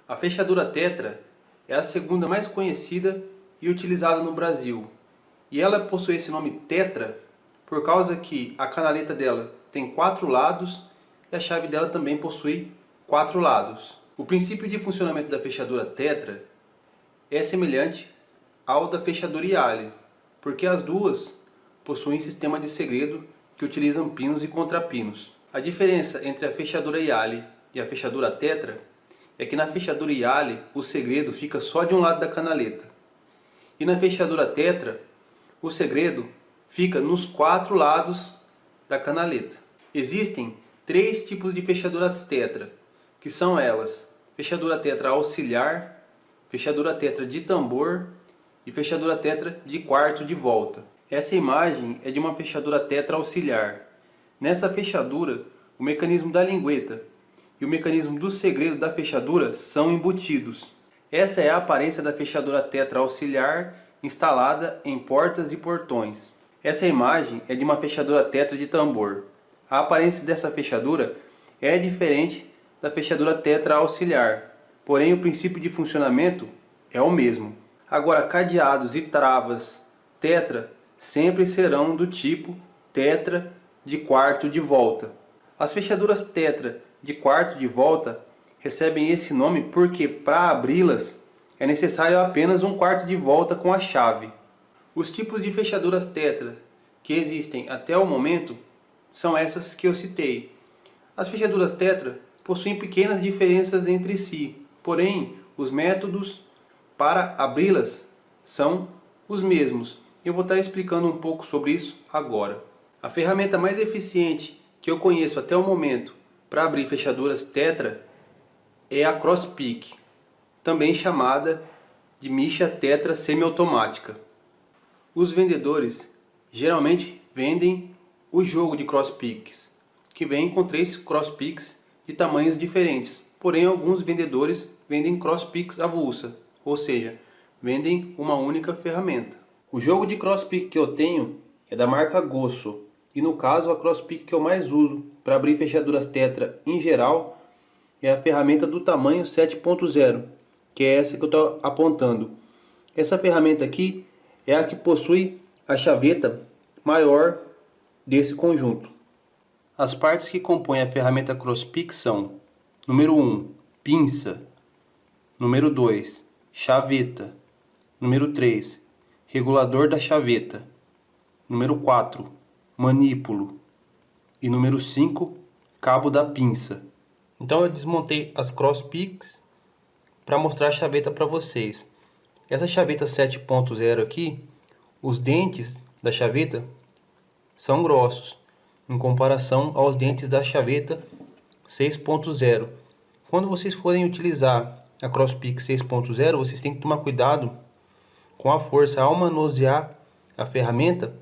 A fechadura tetra é a segunda mais conhecida e utilizada no Brasil. E ela possui esse nome tetra por causa que a canaleta dela tem 4 lados e a chave dela também possui 4 lados. O princípio de funcionamento da fechadura tetra é semelhante ao da fechadura Yalli, porque as duas possuem sistema de segredo que utilizam pinos e contrapinos. A diferença entre a fechadura Yalli e a fechadura tetra é que na fechadura Yalli o segredo fica só de um lado da canaleta. E na fechadura tetra o segredo fica nos 4 lados da canaleta. Existem 3 tipos de fechaduras tetra, que são elas: fechadura tetra auxiliar, fechadura tetra de tambor e fechadura tetra de quarto de volta. Essa imagem é de uma fechadura tetra auxiliar. Nessa fechadura, o mecanismo da lingueta e o mecanismo do segredo da fechadura são embutidos. Essa é a aparência da fechadura tetra auxiliar instalada em portas e portões. Essa imagem é de uma fechadura tetra de tambor. A aparência dessa fechadura é diferente da fechadura tetra auxiliar, porém o princípio de funcionamento é o mesmo. Agora, cadeados e travas tetra sempre serão do tipo tetra de quarto de volta. As fechaduras tetra de quarto de volta recebem esse nome porque para abri-las é necessário apenas um quarto de volta com a chave. Os tipos de fechaduras tetra que existem até o momento são essas que eu citei. As fechaduras tetra possuem pequenas diferenças entre si, porém os métodos para abri-las são os mesmos. Eu vou estar explicando um pouco sobre isso agora. A ferramenta mais eficiente que eu conheço até o momento para abrir fechaduras tetra é a Crosspic, também chamada de micha tetra semiautomática. Os vendedores geralmente vendem o jogo de Crosspics, que vem com 3 Crosspics de tamanhos diferentes. Porém, alguns vendedores vendem Crosspics avulsa, ou seja, vendem uma única ferramenta. O jogo de Crosspic que eu tenho é da marca Gosso, e no caso a Crosspic que eu mais uso para abrir fechaduras tetra em geral é a ferramenta do tamanho 7.0, que é essa que eu estou apontando. Essa ferramenta aqui é a que possui a chaveta maior desse conjunto. As partes que compõem a ferramenta Crosspic são: número 1, pinça; número 2, chaveta; número 3, regulador da chaveta; número 4, manípulo; e número 5, cabo da pinça. Então eu desmontei as Crosspics para mostrar a chaveta para vocês. Essa chaveta 7.0 aqui, os dentes da chaveta são grossos em comparação aos dentes da chaveta 6.0. Quando vocês forem utilizar a Crosspic 6.0, vocês têm que tomar cuidado com a força ao manusear a ferramenta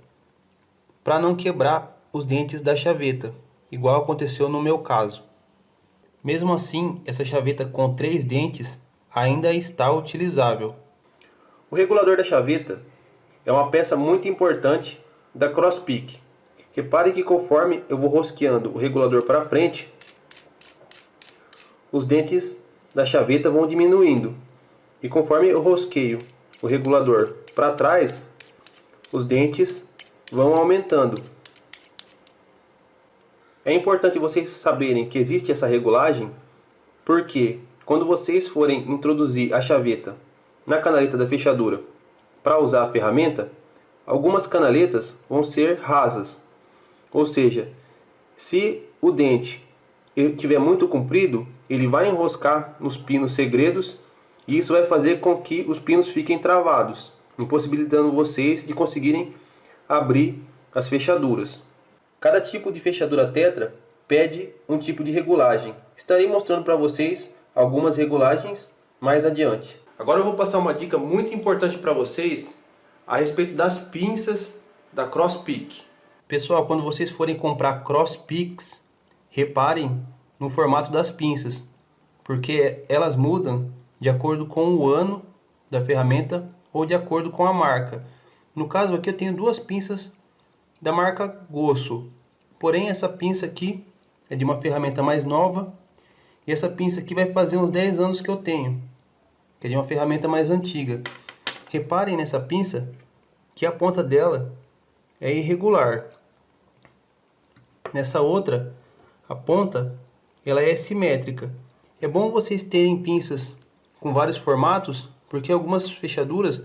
para não quebrar os dentes da chaveta, igual aconteceu no meu caso. Mesmo assim, essa chaveta com 3 dentes ainda está utilizável. O regulador da chaveta é uma peça muito importante da Crosspic. Repare que conforme eu vou rosqueando o regulador para frente, os dentes da chaveta vão diminuindo. E conforme eu rosqueio o regulador para trás, os dentes vão aumentando. É importante vocês saberem que existe essa regulagem, porque quando vocês forem introduzir a chaveta na canaleta da fechadura para usar a ferramenta, algumas canaletas vão ser rasas. Ou seja, se o dente estiver muito comprido, ele vai enroscar nos pinos segredos e isso vai fazer com que os pinos fiquem travados, impossibilitando vocês de conseguirem abrir as fechaduras. Cada tipo de fechadura tetra pede um tipo de regulagem. Estarei mostrando para vocês algumas regulagens mais adiante. Agora eu vou passar uma dica muito importante para vocês a respeito das pinças da Crosspic. Pessoal, quando vocês forem comprar Crosspics, reparem no formato das pinças, porque elas mudam de acordo com o ano da ferramenta ou de acordo com a marca. No caso aqui eu tenho 2 pinças da marca Gosso, porém essa pinça aqui é de uma ferramenta mais nova E essa pinça aqui vai fazer uns 10 anos que eu tenho, que é de uma ferramenta mais antiga. Reparem nessa pinça que a ponta dela é irregular. Nessa outra, a ponta ela é simétrica. É bom vocês terem pinças com vários formatos, porque algumas fechaduras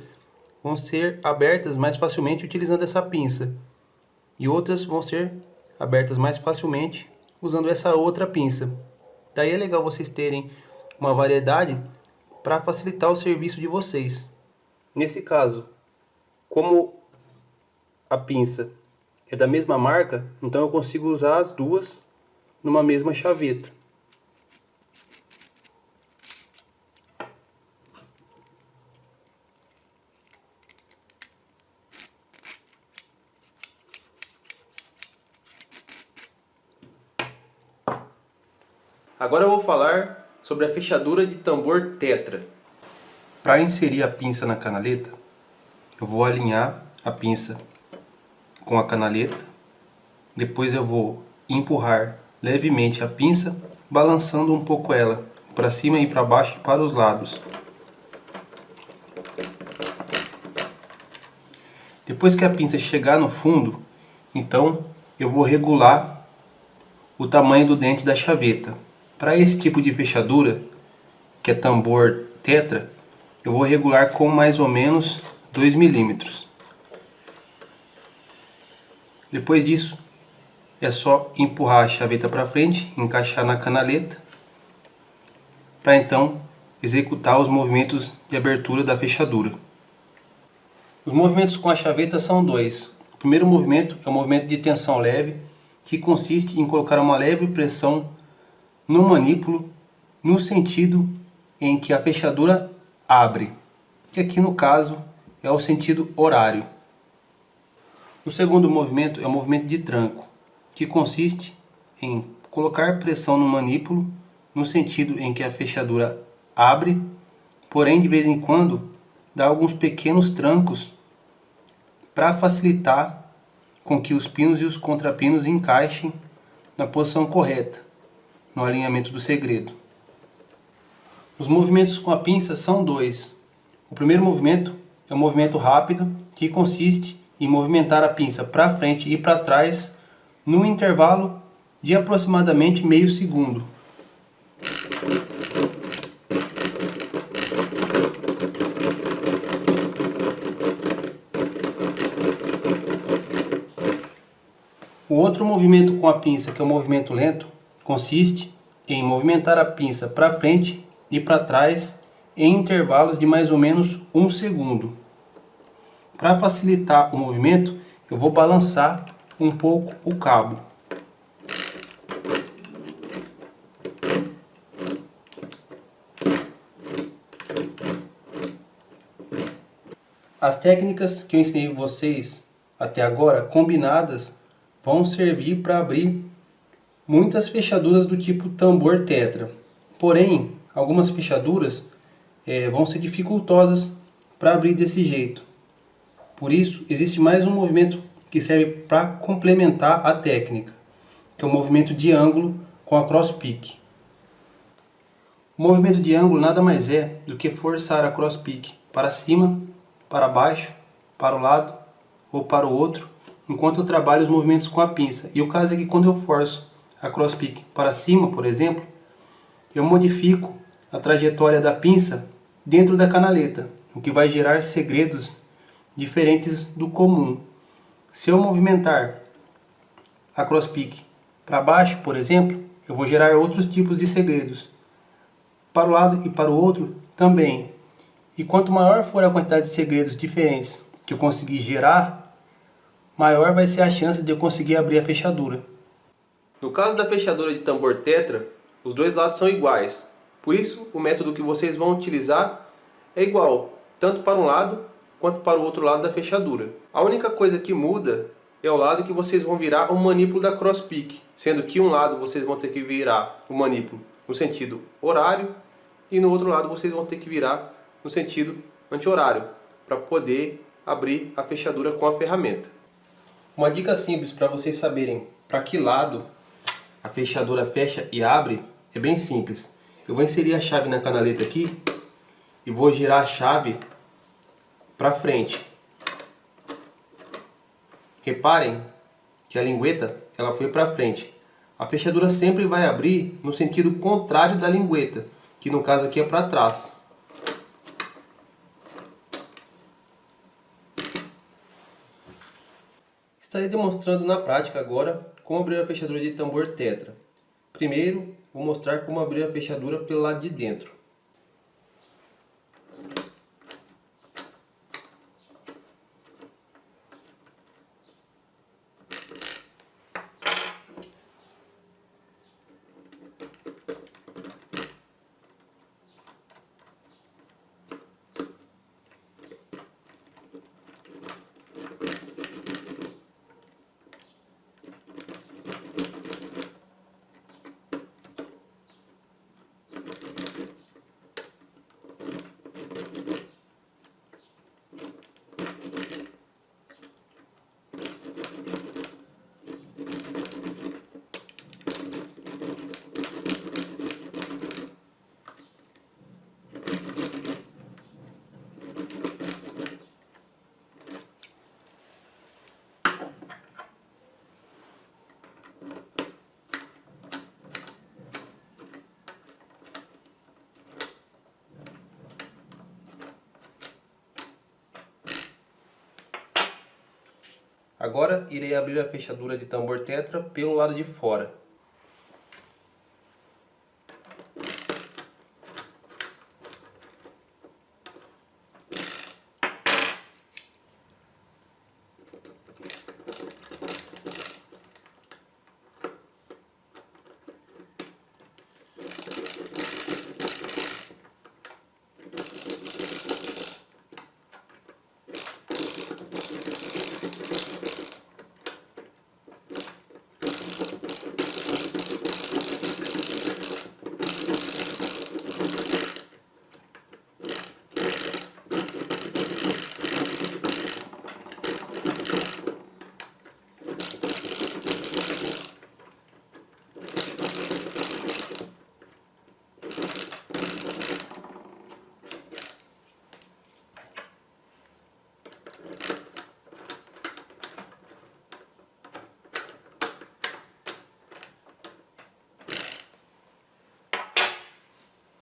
vão ser abertas mais facilmente utilizando essa pinça, e outras vão ser abertas mais facilmente usando essa outra pinça. Daí é legal vocês terem uma variedade para facilitar o serviço de vocês. Nesse caso, como a pinça é da mesma marca, então eu consigo usar as duas numa mesma chaveta. Agora eu vou falar sobre a fechadura de tambor tetra. Para inserir a pinça na canaleta, eu vou alinhar a pinça com a canaleta. Depois eu vou empurrar levemente a pinça, balançando um pouco ela para cima e para baixo e para os lados. Depois que a pinça chegar no fundo, então eu vou regular o tamanho do dente da chaveta. Para esse tipo de fechadura, que é tambor tetra, eu vou regular com mais ou menos 2 milímetros. Depois disso, é só empurrar a chaveta para frente, encaixar na canaleta, para então executar os movimentos de abertura da fechadura. Os movimentos com a chaveta são dois. O primeiro movimento é o movimento de tensão leve, que consiste em colocar uma leve pressão no manípulo no sentido em que a fechadura abre, que aqui no caso é o sentido horário. O segundo movimento é o movimento de tranco, que consiste em colocar pressão no manípulo no sentido em que a fechadura abre, porém de vez em quando dá alguns pequenos trancos para facilitar com que os pinos e os contrapinos encaixem na posição correta, no alinhamento do segredo. Os movimentos com a pinça são dois. O primeiro movimento é um movimento rápido, que consiste em movimentar a pinça para frente e para trás num intervalo de aproximadamente meio segundo. O outro movimento com a pinça, que é o movimento lento, consiste em movimentar a pinça para frente e para trás em intervalos de mais ou menos 1 segundo. Para facilitar o movimento, eu vou balançar um pouco o cabo. As técnicas que eu ensinei vocês até agora, combinadas, vão servir para abrir muitas fechaduras do tipo tambor tetra. Porém, algumas fechaduras vão ser dificultosas para abrir desse jeito. Por isso, existe mais um movimento que serve para complementar a técnica, que é o movimento de ângulo com a cross pick. O movimento de ângulo nada mais é do que forçar a cross pick para cima, para baixo, para o lado ou para o outro, enquanto eu trabalho os movimentos com a pinça. E o caso é que quando eu forço a cross pick para cima, por exemplo, eu modifico a trajetória da pinça dentro da canaleta, o que vai gerar segredos diferentes do comum. Se eu movimentar a cross pick para baixo, por exemplo, eu vou gerar outros tipos de segredos. Para o lado e para o outro também. E quanto maior for a quantidade de segredos diferentes que eu conseguir gerar, maior vai ser a chance de eu conseguir abrir a fechadura. No caso da fechadura de tambor tetra, os dois lados são iguais. Por isso, o método que vocês vão utilizar é igual, tanto para um lado quanto para o outro lado da fechadura. A única coisa que muda é o lado que vocês vão virar o manípulo da cross pick, sendo que um lado vocês vão ter que virar o manípulo no sentido horário e no outro lado vocês vão ter que virar no sentido anti-horário, para poder abrir a fechadura com a ferramenta. Uma dica simples para vocês saberem para que lado a fechadura fecha e abre é bem simples. Eu vou inserir a chave na canaleta aqui e vou girar a chave para frente. Reparem que a lingueta ela foi para frente. A fechadura sempre vai abrir no sentido contrário da lingueta, que no caso aqui é para trás. Estarei demonstrando na prática agora como abrir a fechadura de tambor tetra. Primeiro, vou mostrar como abrir a fechadura pelo lado de dentro. Agora irei abrir a fechadura de tambor tetra pelo lado de fora.